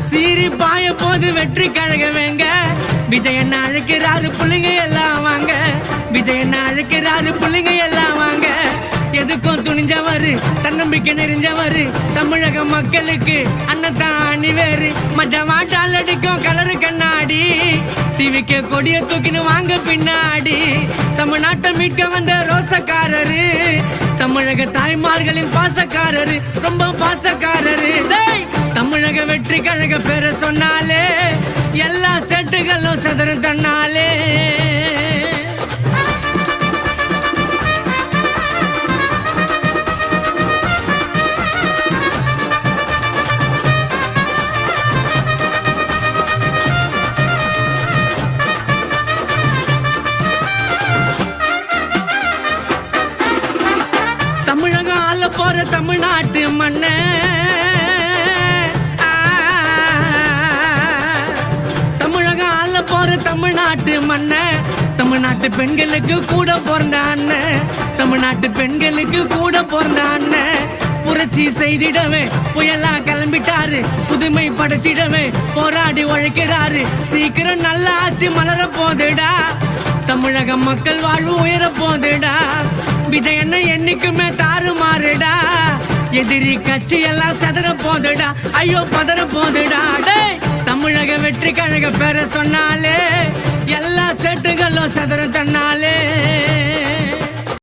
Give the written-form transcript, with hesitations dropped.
சீரி பாய போது வெற்றி கழக வேங்க விஜயண்ண அழைக்கிறாரு புள்ளிங்க எல்லாம் வாங்க விஜயண்ண அழைக்கிறாரு புள்ளிங்க எல்லாம் வாங்க எதுக்கும் துணிஞ்சவரு தன்னம்பிக்கை நெறிஞ்சவரு தமிழக மக்களுக்கு அண்ணத்தான் அணிவேறு மஜமாட்டால் அடிக்கும் கலரு கண்ணாடி டிவிக்கு கொடிய தூக்கின்னு வாங்க பின்னாடி தமிழ்நாட்டை மீட்க வந்த ரோசக்காரரு தமிழக தாய்மார்களின் பாசக்காரரு ரொம்ப பாசக்காரரு தமிழக வெற்றி கழக பேரை சொன்னாலே எல்லா செட்டுகளும் சதுரம் தன்னாலே தமிழகம் ஆள போற தமிழ்நாட்டு மண்ண தமிழகம் ஆள போற தமிழ்நாட்டு மண்ண தமிழ்நாட்டு பெண்களுக்கு கூட பிறந்த அண்ணன் தமிழ்நாட்டு பெண்களுக்கு கூட பிறந்த அண்ணன் புரட்சி செய்திடவே புயலா கிளம்பிட்டாரு புதுமை படைச்சிடவே போராடி உழைக்கிறாரு சீக்கிரம் நல்ல ஆட்சி மலர போதுடா தமிழக மக்கள் வாழ்வு உயர போதுடா விஜயண்ண என்னைக்குமே தாறுமாறுடா எதிரி கட்சி எல்லாம் சதற போதுடா ஐயோ பதற போதுடா தமிழக வெற்றி கழக பேரை சொன்னாலே எல்லா செட்டுகளும் சதற தன்னாலே